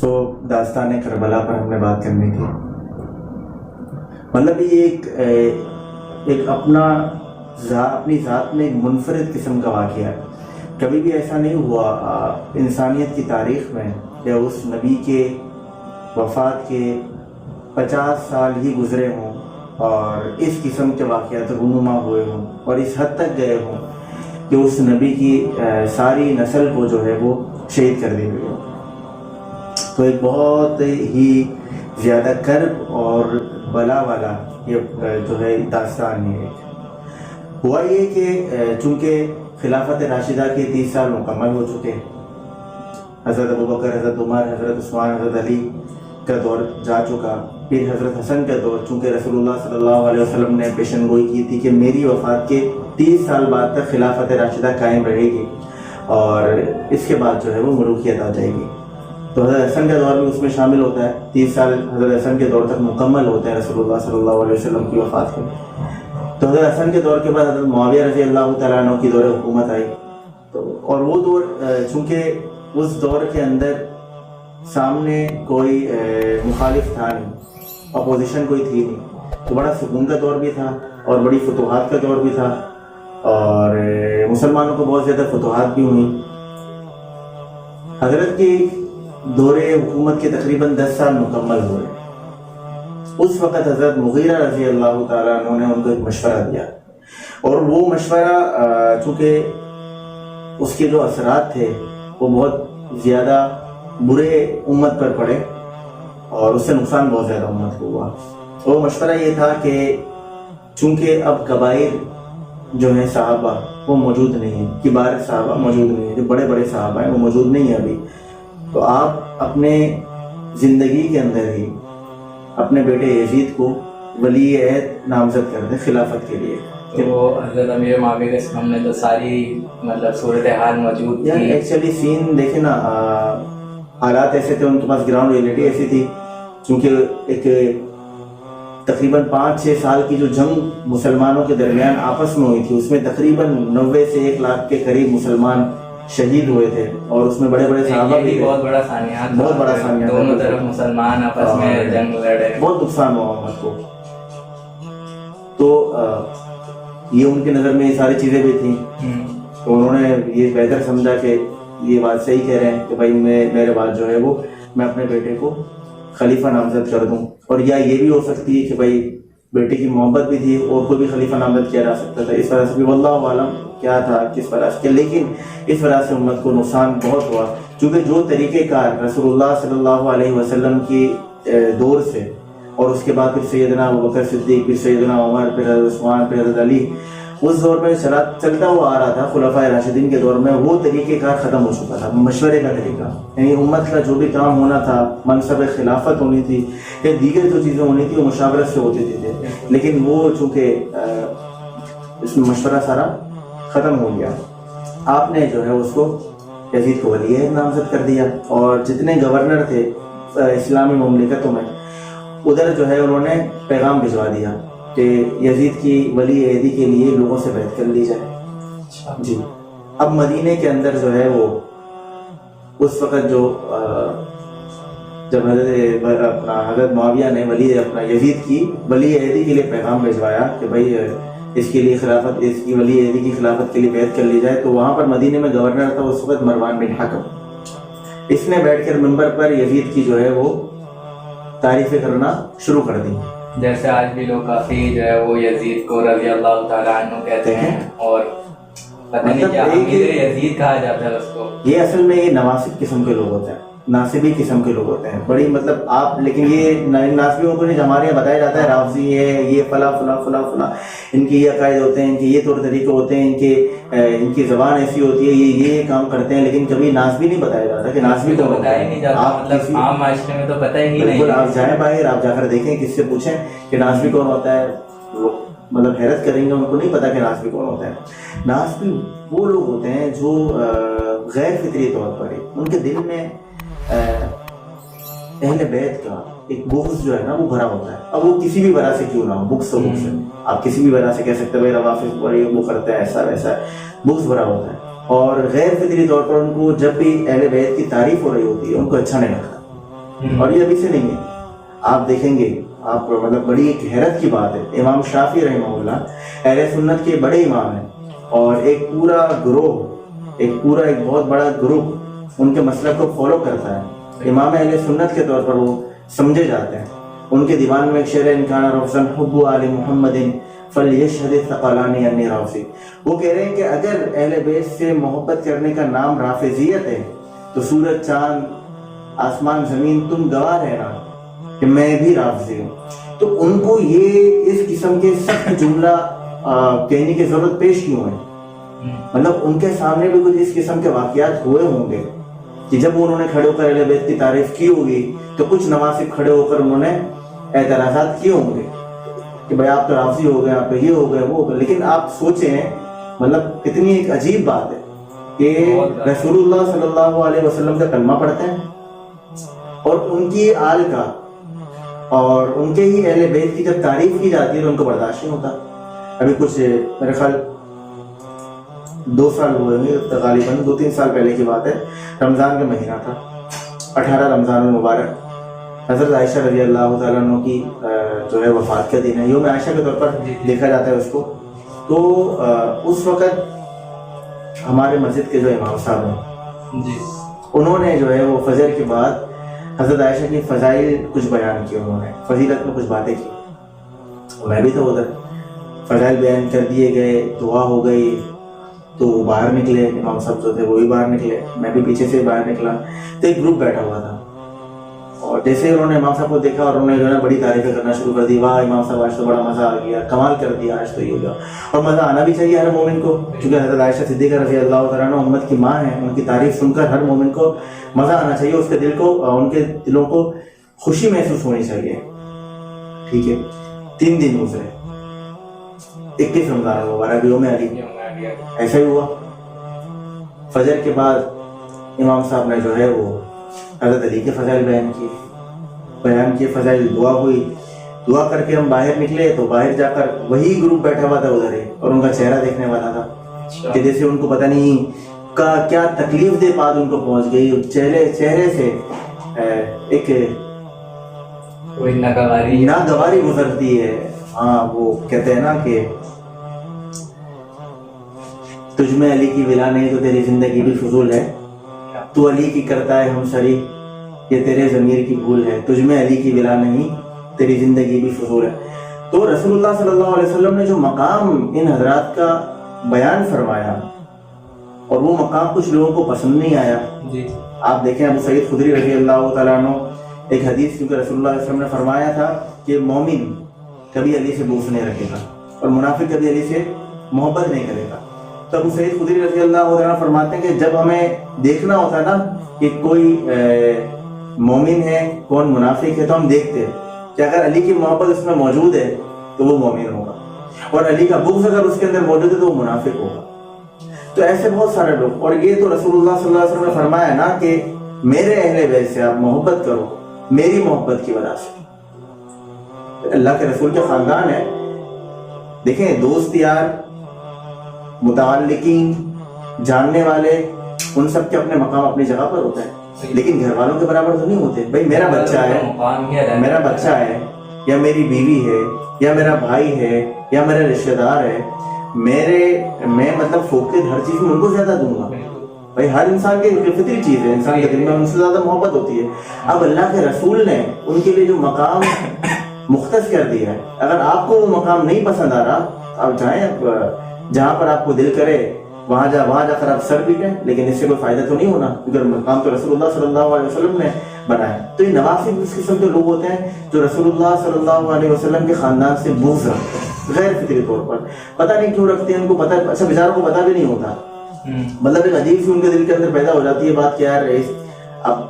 سو داستان کربلا پر ہم نے بات کرنی تھی. مطلب یہ ایک اپنی ذات میں ایک منفرد قسم کا واقعہ ہے. کبھی بھی ایسا نہیں ہوا انسانیت کی تاریخ میں کہ اس نبی کے وفات کے 50 سال ہی گزرے ہوں اور اس قسم کے واقعات رونما ہوئے ہوں اور اس حد تک گئے ہوں کہ اس نبی کی ساری نسل کو جو ہے وہ شہید کر دی گئی ہو. تو ایک بہت ہی زیادہ کرب اور بلا والا یہ جو ہے داستان ہے. ہوا یہ کہ چونکہ خلافت راشدہ کے 30 سال مکمل ہو چکے، حضرت ابوبکر، حضرت عمر، حضرت عثمان، حضرت علی کا دور جا چکا. پھر حضرت حسن کا دور، چونکہ رسول اللہ صلی اللہ علیہ وسلم نے پیشن گوئی کی تھی کہ میری وفات کے 30 سال بعد تک خلافت راشدہ قائم رہے گی اور اس کے بعد جو ہے وہ ملوکیت آ جائے گی. تو حضرت حسن کا دور بھی اس میں شامل ہوتا ہے. 30 سال حضرت حسن کے دور تک مکمل ہوتے ہیں رسول اللہ صلی اللہ علیہ وسلم کی وفات کے. تو حضرت حسن کے دور کے بعد حضرت معاویہ رضی اللہ تعالیٰ عنہ کی دور حکومت آئی. اور وہ دور چونکہ اس دور کے اندر سامنے کوئی مخالف تھا نہیں، اپوزیشن کوئی تھی نہیں، تو بڑا سکون کا دور بھی تھا اور بڑی فتوحات کا دور بھی تھا اور مسلمانوں کو بہت زیادہ فتوحات بھی ہوئی. حضرت کی دور حکومت کے تقریباً 10 سال مکمل ہوئے. اس وقت حضرت مغیرہ رضی اللہ تعالیٰ عنہ نے ان کو ایک مشورہ دیا اور وہ مشورہ چونکہ اس کے جو اثرات تھے وہ بہت زیادہ برے امت پر پڑے اور اس سے نقصان بہت زیادہ امت کو ہوا. وہ مشورہ یہ تھا کہ چونکہ اب کبائر جو ہیں صحابہ وہ موجود نہیں ہیں، کبار صحابہ موجود نہیں ہیں، جو بڑے بڑے صحابہ ہیں وہ موجود نہیں ہیں ابھی، تو آپ اپنے زندگی کے اندر ہی اپنے بیٹے یزید کو ولی عہد نامزد کر دیں خلافت کے لیے. تو حضرت امیر معاویہ کے سامنے تو ساری مطلب صورتحال موجود تھی. ایکچولی سین دیکھیں نا، حالات ایسے تھے، ان کے پاس گراؤنڈ ریئلٹی ایسی تھی. چونکہ ایک تقریباً 5-6 سال کی جو جنگ مسلمانوں کے درمیان آپس میں ہوئی تھی، اس میں تقریباً 90 سے 1 لاکھ کے قریب مسلمان شہید ہوئے تھے اور اس میں بڑے بڑے صحابہ بھی بہت بڑا سانحہ، دونوں طرف مسلمان آپس میں جنگ لڑے، بہت نقصان ہوا امت کو. تو یہ ان کی نظر میں یہ ساری چیزیں بھی تھیں، تو انہوں نے یہ بہتر سمجھا کہ یہ بات صحیح کہہ رہے ہیں کہ بھائی میرے بعد جو ہے وہ میں اپنے بیٹے کو خلیفہ نامزد کر دوں. اور یا یہ بھی ہو سکتی ہے کہ بھائی بیٹے کی محبت بھی تھی اور کوئی بھی خلیفہ نامزد کیا جا سکتا تھا. اس وجہ سے بھی واللہ عالم کیا تھا کس وجہ سے، لیکن اس وجہ سے امت کو نقصان بہت ہوا. چونکہ جو طریقہ کار رسول اللہ صلی اللہ علیہ وسلم کی دور سے اور اس کے بعد پھر سیدنا ابوبکر صدیق، پھر سیدنا عمر، پھر حضرت عثمان، پھر حضرت علی، اس دور میں چلتا ہوا آ رہا تھا خلفائے راشدین کے دور میں، وہ طریقہ کار ختم ہو چکا تھا. مشورے کا طریقہ، یعنی امت کا جو بھی کام ہونا تھا، منصب خلافت ہونی تھی یا دیگر جو چیزیں ہونی تھی وہ مشاورت سے ہوتی تھی. لیکن وہ چونکہ اس میں مشورہ سارا ختم ہو گیا، آپ نے جو ہے اس کو یزید کو ولی عہد نامزد کر دیا. اور جتنے گورنر تھے اسلامی مملکتوں میں، ادھر جو ہے انہوں نے پیغام بھجوا دیا کہ یزید کی ولی عہدی کے لیے لوگوں سے بیعت کر لی جائے. جی اب مدینے کے اندر جو ہے وہ اس وقت جو جب حضرت معاویہ نے یزید کی ولی عہدی کے لیے پیغام بھجوایا کہ بھائی اس کے لیے خلافت، اس کی ولی عہدی کی خلافت کے لیے بیعت کر لی جائے، تو وہاں پر مدینے میں گورنر تھا اس وقت مروان بن حکم. اس نے بیٹھ کر منبر پر یزید کی جو ہے وہ تعریفیں کرنا شروع کر دی. جیسے آج بھی لوگ کافی جو ہے وہ یزید کو رضی اللہ تعالیٰ عنہ کہتے ہیں اور پتہ نہیں کیا امیر یزید کہا جاتا ہے اس کو. یہ اصل میں یہ نواسب قسم کے لوگ ہوتے ہیں، ناصبی قسم کے لوگ ہوتے ہیں بڑی، مطلب آپ، لیکن یہ ناصبیوں کو نہیں، ہمارے یہاں بتایا جاتا ہے رافضی ہے، یہ فلاں فلاں فلاں فلاں، ان کے یہ عقائد ہوتے ہیں، ان کے یہ طور طریقے ہوتے ہیں، ان کی زبان ایسی ہوتی ہے، یہ کام کرتے ہیں، لیکن کبھی ناصبی نہیں بتایا جاتا کہ ناصبی کو بتایا ہی نہیں جاتا. مطلب عام معاشرے میں تو پتہ ہی نہیں. بالکل، آپ جائیں باہر، آپ جا کر دیکھیں، کس سے پوچھیں کہ ناصبی کون ہوتا ہے، وہ مطلب حیرت کریں گے، ان کو نہیں پتا کہ ناصبی کون ہوتا ہے. ناصبی وہ لوگ ہوتے ہیں جو غیر فطری طور پر ان کے دل میں اہل بیت کا ایک بغض جو ہے نا وہ بھرا ہوتا ہے. اب وہ کسی بھی وجہ سے کیوں نہ ہو، بغض تو بغض ہے، آپ کسی بھی وجہ سے کہہ سکتے ہیں بھائی روافض وہ کرتا ہے ایسا ویسا، بغض بھرا ہوتا ہے. اور غیر فطری طور پر ان کو جب بھی اہل بیت کی تعریف ہو رہی ہوتی ہے ان کو اچھا نہیں لگتا. اور یہ ابھی سے نہیں ہے. آپ دیکھیں گے, آپ مطلب بڑی ایک حیرت کی بات ہے, امام شافعی رحمہ اللہ اہل سنت کے بڑے امام ہیں, اور ایک پورا گروہ, ایک بہت بڑا گروپ ان کے مسلک کو فالو کرتا ہے. امام اہل سنت کے طور پر وہ سمجھے جاتے ہیں. ان کے دیوان میں ایک شعر ہے, ان کان رفضاً حب آل محمد فلیشہد الثقلان انی رافضی. وہ کہہ رہے ہیں کہ اگر اہل بیت سے محبت کرنے کا نام رافضیت ہے تو سورج چاند آسمان زمین تم گواہ رہنا کہ میں بھی رافضی ہوں. تو ان کو یہ اس قسم کے سخت جملہ کہنے کی ضرورت پیش کیوں ہے؟ مطلب ان کے سامنے بھی کچھ اس قسم کے واقعات ہوئے ہوں گے کہ جب انہوں نے کھڑے ہو کر اہل بیت کی تعریف کی ہوگی تو کچھ نواسب کھڑے ہو کر انہوں نے اعتراضات کیے ہوں گے کہ بھائی آپ تو رافضی ہو گئے, آپ یہ ہو گئے, وہ ہو گئے. لیکن آپ سوچیں مطلب کتنی ایک عجیب بات ہے کہ رسول اللہ صلی اللہ علیہ وسلم کا کلمہ پڑھتے ہیں اور ان کی آل کا اور ان کے ہی اہل بیت کی جب تعریف کی جاتی ہے تو ان کو برداشت نہیں ہوتا. ابھی کچھ میرے خیال 2 سال ہوئے ہیں تقریباً, 2-3 سال پہلے کی بات ہے, رمضان کا مہینہ تھا, 18 رمضان المبارک, حضرت عائشہ رضی اللہ تعالیٰ عنہ کی جو ہے وفات کا دن ہے, یوم عائشہ کے طور پر دیکھا جاتا ہے اس کو. تو اس وقت ہمارے مسجد کے جو امام صاحب ہیں انہوں نے جو ہے وہ فجر کے بعد حضرت عائشہ کی فضائل کچھ بیان کیے, انہوں نے فضیلت میں کچھ باتیں کی. میں بھی تھا ادھر, فضائل بیان کر دیے گئے, دعا ہو گئی, تو باہر نکلے امام صاحب جو تھے وہ بھی باہر نکلے, میں بھی پیچھے سے باہر نکلا. تو ایک گروپ بیٹھا ہوا تھا اور جیسے انہوں نے امام صاحب کو دیکھا اور انہوں نے جو ہے نا بڑی تعریفیں کرنا شروع کر دی, واہ امام صاحب آج تو بڑا مزہ آ گیا, کمال کر دیا, آج تو یہ ہو گیا. اور مزہ آنا بھی چاہیے ہر مومن کو, چونکہ حضرت عائشہ صدیقہ رضی اللہ تعالیٰ عنہ امت کی ماں ہیں, ان کی تعریف سن کر ہر مومن کو مزہ آنا چاہیے, اس کے دل کو, ان کے دلوں کو خوشی محسوس ہونی چاہیے. ٹھیک ہے, 3 دن گزرے, 21 رمضان مبارک یوم علی, ایسا ہی ہوا. فجر کے بعد امام صاحب نے جو ہے وہ حضرت علی کے فضائل بیان کیے, فضائل دعا ہوئی. دعا کر کے ہم باہر نکلے تو باہر جا کر وہی گروپ بیٹھا ہوا تھا ادھر ہی, اور ان کا چہرہ دیکھنے والا تھا کہ جیسے ان کو پتہ نہیں کیا تکلیف دہ بات ان کو پہنچ گئی. چہرے سے ایک ناگواری گزرتی ہے. ہاں, وہ کہتے ہیں نا کہ تجھ میں علی کی ولا نہیں تو تیری زندگی بھی فضول ہے, تو علی کی کرتا ہے ہم سری, یہ تیرے ضمیر کی بھول ہے, تجھ میں علی کی ولا نہیں تیری زندگی بھی فضول ہے. تو رسول اللہ صلی اللہ علیہ وسلم نے جو مقام ان حضرات کا بیان فرمایا اور وہ مقام کچھ لوگوں کو پسند نہیں آیا. آپ دیکھیں ابو سعید خدری رضی اللہ تعالیٰ عنہ, ایک حدیث کیونکہ رسول اللہ علیہ وسلم نے فرمایا تھا کہ مومن کبھی علی سے بغض نہیں رکھے گا اور منافق کبھی علی سے محبت نہیں کرے گا. تو ابو سعید خدری رضی اللہ عنہ فرماتے ہیں کہ جب ہمیں دیکھنا ہوتا ہے نا کہ کوئی مومن ہے کون منافق ہے, تو ہم دیکھتے ہیں کہ اگر علی کی محبت اس میں موجود ہے تو وہ مومن ہوگا, اور علی کا بغض اگر اس کے اندر موجود ہے تو وہ منافق ہوگا. تو ایسے بہت سارے لوگ, اور یہ تو رسول اللہ صلی اللہ علیہ وسلم نے فرمایا نا کہ میرے اہل بیت سے آپ محبت کرو میری محبت کی وجہ سے. اللہ کے رسول کے خاندان ہے. دیکھیں دوست یار, متعلقین, جاننے والے, ان سب کے اپنے مقام اپنی جگہ پر ہوتا ہے, لیکن گھر والوں کے برابر تو نہیں ہوتے. بھائی میرا بچہ ہے یا میری بیوی ہے یا میرا بھائی ہے یا میرا رشتہ دار ہے, میں مطلب فوقیت ہر چیز میں ان کو زیادہ دوں گا. بھائی ہر انسان کی فطری چیز ہے, انسان کے دل میں ان سے زیادہ محبت ہوتی ہے. اب اللہ کے رسول نے ان کے لیے جو مقام مختص کر دیا ہے, اگر آپ کو وہ مقام نہیں پسند آ رہا آپ جائیں, جہاں پر آپ کو دل کرے وہاں جا کر آپ سر پیٹیں, لیکن اس سے کوئی فائدہ تو نہیں ہونا, کیونکہ مقام تو رسول اللہ صلی اللہ علیہ وسلم نے بنایا. تو یہ نواسب اس قسم کے لوگ ہوتے ہیں جو رسول اللہ صلی اللہ علیہ وسلم کے خاندان سے بغض رکھتے ہیں غیر فطری طور پر. پتہ نہیں کیوں رکھتے ہیں, ان کو پتہ, اچھا بیچاروں کو پتہ بھی نہیں ہوتا, مطلب ایک عجیب سی ان کے دل کے اندر پیدا ہو جاتی ہے بات کہ یار اب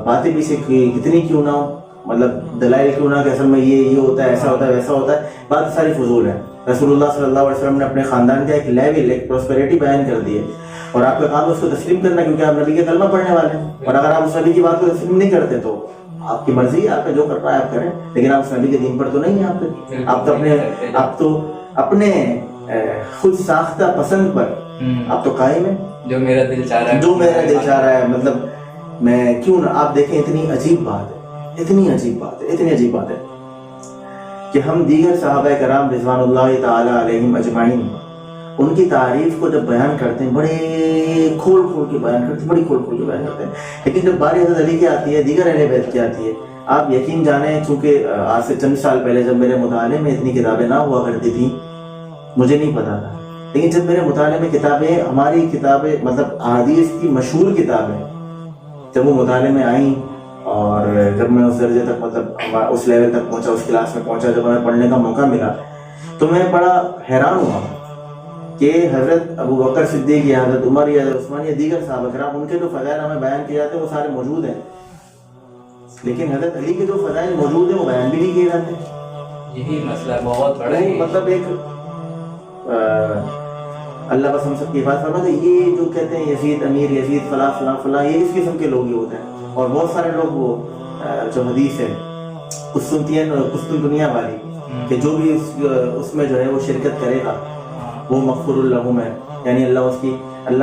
باتیں بھی سے کتنی کیوں نہ ہو, مطلب دلائل کیوں نہ کہ اصل میں یہ ہوتا ہے, ایسا ہوتا ہے, ویسا ہوتا ہے, بات ساری فضول ہے. رسول اللہ صلی اللہ علیہ وسلم نے اپنے خاندان کا ایک لیول, ایک پروسپیرٹی بیان کر دی ہے, اور آپ کا کام اس کو تسلیم کرنا, کیونکہ آپ نبی کے کلمہ پڑھنے والے ہیں. اور اگر آپ اس نبی کی بات کو تسلیم نہیں کرتے تو آپ کی مرضی ہے, آپ کا جو کر رہا ہے آپ کریں, لیکن آپ اس نبی کے دین پر تو نہیں ہیں. آپ تو اپنے خود ساختہ پسند پر آپ تو قائم ہیں, جو میرا دل چاہ رہا ہے مطلب میں کیوں نہ, آپ دیکھیں اتنی عجیب بات ہے, اتنی عجیب بات ہے کہ ہم دیگر صحابہ کرام رضوان اللہ تعالی علیہم اجمعین ان کی تعریف کو جب بیان کرتے ہیں بڑے کھول کے بیان کرتے ہیں, لیکن جب باری حضرت علی کی آتی ہے, دیگر اہل بیت کی آتی ہے, آپ یقین جانیں چونکہ آج سے چند سال پہلے جب میرے مطالعے میں اتنی کتابیں نہ ہوا کرتی تھیں, مجھے نہیں پتا تھا, لیکن جب میرے مطالعے میں کتابیں, ہماری کتابیں مطلب حدیث کی مشہور کتابیں جب وہ مطالعے میں آئیں, اور جب میں اس درجے تک مطلب اس لیول تک پہنچا, اس کلاس میں پہنچا, جب ہمیں پڑھنے کا موقع ملا, تو میں بڑا حیران ہوا کہ حضرت ابو بکر صدیق یا حضرت عمر یا حضرت عثمان یا دیگر صحابہ کرام ان کے جو فضائل ہمیں بیان کیے جاتے ہیں وہ سارے موجود ہیں, لیکن حضرت علی کے جو فضائل موجود ہیں وہ بیان بھی نہیں کیے جاتے. یہی مسئلہ بہت بڑا ہے. مطلب ایک اللہ بس ہم سب کی حفاظت فرمائے, یہ جو کہتے ہیں یزید امیر, یزید فلاں فلاں فلاں, یہ اس قسم کے لوگ ہی ہوتے ہیں. اور بہت سارے لوگ وہ جو حدیث ہے قسطنطنیہ والی کہ جو بھی اس میں جو ہے وہ شرکت کرے گا وہ مغفور لہم ہے, یعنی اللہ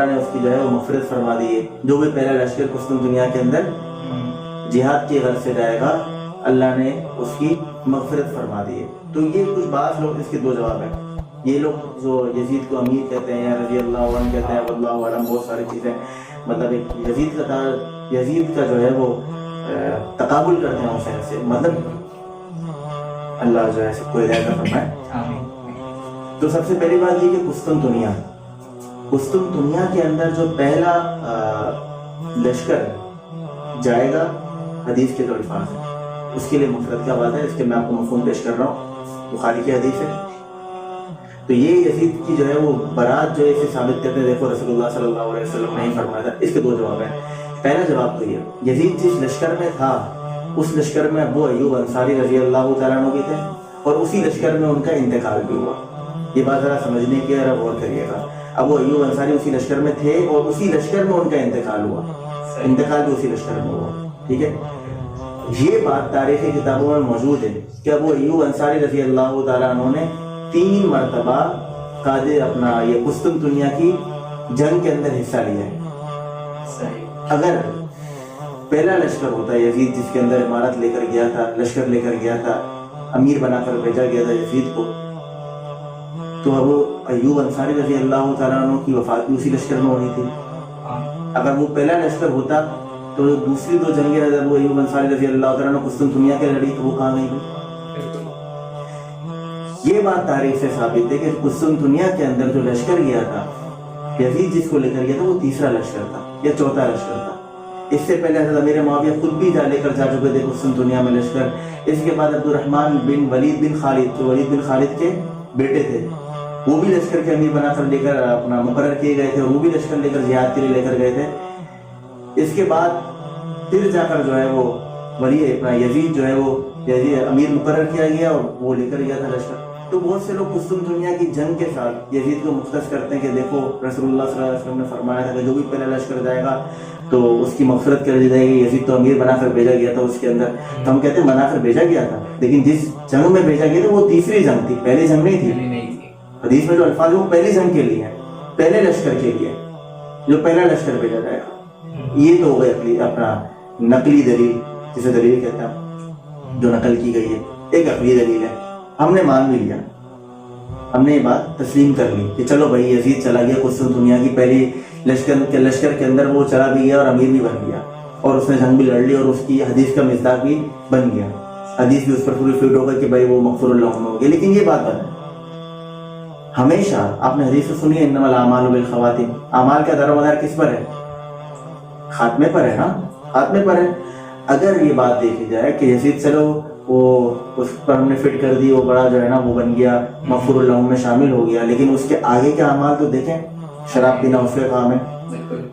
نے اس کی جو ہے وہ مغفرت فرما دی ہے. جو بھی پہلا لشکر قسطنطنیہ کے اندر جہاد کی غرض سے جائے گا اللہ نے اس کی مغفرت فرما دی ہے. تو یہ کچھ بعض لوگ اس کے دو جواب ہیں. یہ لوگ جو یزید کو امیر کہتے ہیں یا رضی اللہ عنہ کہتے ہیں, واللہ اعلم, بہت ساری چیزیں مطلب ایک یزید کا جو ہے وہ تقابل کرتے ہیں حسین سے, مطلب اللہ جو ہے سب کو ہدایت فرمائے. تو سب سے پہلی بات یہ کہ قسطنطنیہ کے اندر جو پہلا لشکر جائے گا حدیث کے جو الفاظ ہیں اس کے لیے مفرد کا بات ہے, اس کے میں آپ کو مفہوم پیش کر رہا ہوں, بخاری کی حدیث ہے. تو یہ یزید کی جو ہے وہ برات جو ہے اسے ثابت کرتے ہیں, دیکھو رسول اللہ صلی اللہ علیہ وسلم نے ہی فرمایا تھا. اس کے دو جواب ہیں. پہلا جواب تو یہ یزید جس لشکر میں تھا اس لشکر میں ابو ایوب انصاری رضی اللہ تعالیٰ عنہ بھی تھے, اور اسی لشکر میں ان کا انتقال بھی ہوا. یہ بات ذرا سمجھنے کی ذرا غور کریے گا. ابو ایوب انصاری اسی لشکر میں تھے اور اسی لشکر میں ان کا انتقال ہوا, انتقال بھی اسی لشکر میں ہوا. ٹھیک ہے, یہ بات تاریخی کتابوں میں موجود ہے کہ ابو ایوب انصاری رضی اللہ تعالیٰ عنہ نے 3 مرتبہ اپنا یہ قسطنطنیہ کی جنگ کے اندر حصہ لیا ہے. اگر پہلا لشکر ہوتا ہے یزید جس کے اندر عمارت لے کر گیا تھا, لشکر لے کر گیا تھا, امیر بنا کر بھیجا گیا تھا یزید کو, تو ابو ایوب انصاری رضی اللہ تعالیٰ عنہ کی وفات بھی اسی لشکر میں ہونی تھی. اگر وہ پہلا لشکر ہوتا تو دوسری 2 جنگیں ابو ایوب انصاری رضی اللہ تعالیٰ عنہ قسطنطنیہ کے لڑی تو وہ کہاں نہیں ہوئی. یہ بات تاریخ سے ثابت ہے کہ قسطنطنیہ کے اندر جو لشکر گیا تھا یزید جس کو لے کر گیا تھا وہ تیسرا لشکر تھا یا چوتھا لشکر تھا. اس سے پہلے حضرت امیر معاویہ خود بھی لے کر جا چکے تھے قسطنطنیہ میں لشکر. اس کے بعد عبد الرحمن بن ولید بن خالد جو ولید بن خالد کے بیٹے تھے وہ بھی لشکر کے امیر بنا کر لے کر اپنا مقرر کیے گئے تھے, وہ بھی لشکر لے کر جہاد کے لیے لے کر گئے تھے. اس کے بعد پھر جا کر جو ہے وہ یزید جو ہے وہ یزید امیر مقرر کیا گیا اور وہ لے کر گیا تھا لشکر. تو بہت سے لوگ قسطنطنیہ کی جنگ کے ساتھ یزید کو مختص کرتے ہیں کہ دیکھو رسول اللہ صلی اللہ علیہ وسلم نے فرمایا تھا کہ جو بھی پہلا لشکر جائے گا تو اس کی مغفرت کر دی جائے گی. یزید تو امیر بنا کر بھیجا گیا تھا اس کے اندر, تو ہم کہتے ہیں بنا کر بھیجا گیا تھا, لیکن جس جنگ میں بھیجا گیا تھا وہ تیسری جنگ تھی, پہلی جنگ نہیں تھی. حدیث میں جو الفاظ وہ پہلی جنگ کے لیے ہیں, پہلے لشکر کے لیے جو پہلا لشکر بھیجا جائے گا. یہ تو ہو گئی اپنا نقلی دلیل, جسے دلیل کہتے ہیں جو نقل کی گئی ہے, ایک عقلی دلیل ہے. ہم نے مان بھی لیا, ہم نے یہ بات تسلیم کر لی کہ چلو بھائی یزید چلا گیا قسطنطنیہ کی پہلی لشکر کے اندر, وہ چلا بھی گیا اور امیر بھی بن گیا اور اس نے جنگ بھی لڑ لی اور اس کی حدیث کا مصداق بھی بن گیا, حدیث بھی اس پر پوری فٹ ہو گئی کہ بھائی وہ مغفور لہم ہو گیا. لیکن یہ بات بتا ہمیشہ آپ نے حدیث سنی ہے انما الاعمال بالخواتیم, اعمال کا دار و مدار کس پر ہے؟ خاتمے پر ہے نا, خاتمے پر ہے. اگر یہ بات دیکھی جائے کہ یزید چلو وہ اس پر ہم نے فٹ کر دی, وہ بڑا جو ہے نا وہ بن گیا, مغفور لہم میں شامل ہو گیا, لیکن اس کے آگے کے اعمال تو دیکھیں, شراب پینا اس کا کام ہے,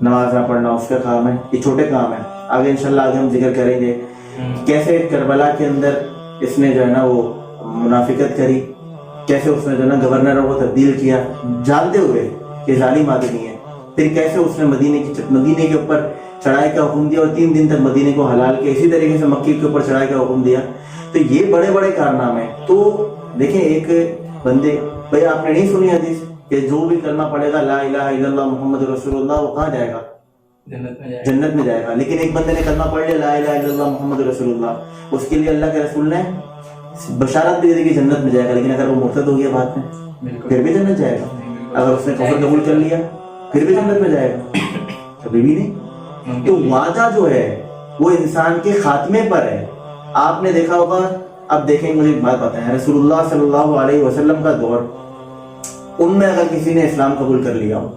نماز نہ پڑھنا اس کا کام ہے, یہ چھوٹے کام ہے. آگے انشاءاللہ آگے ہم ذکر کریں گے کیسے کربلا کے اندر اس نے جو ہے نا وہ منافقت کری, کیسے اس نے جو ہے نا گورنر کو تبدیل کیا جانتے ہوئے کہ ظالم آدمی ہے. پھر کیسے اس نے مدینے کے اوپر چڑھائی کا حکم دیا اور 3 دن تک مدینے کو حلال کیا. اسی طریقے سے مکی کے اوپر چڑھائی کا حکم دیا. تو یہ بڑے بڑے کارنامے. تو دیکھیں ایک بندے, بھائی آپ نے نہیں سنی حدیث کہ جو بھی کلمہ پڑھے گا لا الہ الا اللہ محمد رسول اللہ وہ کہاں جائے گا؟ جنت میں جائے گا. لیکن ایک بندے نے کلمہ پڑھ لیا لا الہ الا اللہ محمد رسول اللہ, اس کے لیے اللہ کے رسول نے بشارت بھی دے دی کہ جنت میں جائے گا, لیکن اگر وہ مرتد ہو گیا بعد میں پھر بھی جنت جائے گا. اگر اس نے کفر قبول کر لیا پھر بھی جنت میں جائے گا, کبھی بھی نہیں. تو وعدہ جو ہے وہ انسان کے خاتمے پر ہے. آپ نے دیکھا ہوگا, اب دیکھیں مجھے ایک بات بتائیں, رسول اللہ صلی اللہ علیہ وسلم کا دور, ان میں اگر کسی نے اسلام قبول کر لیا ہو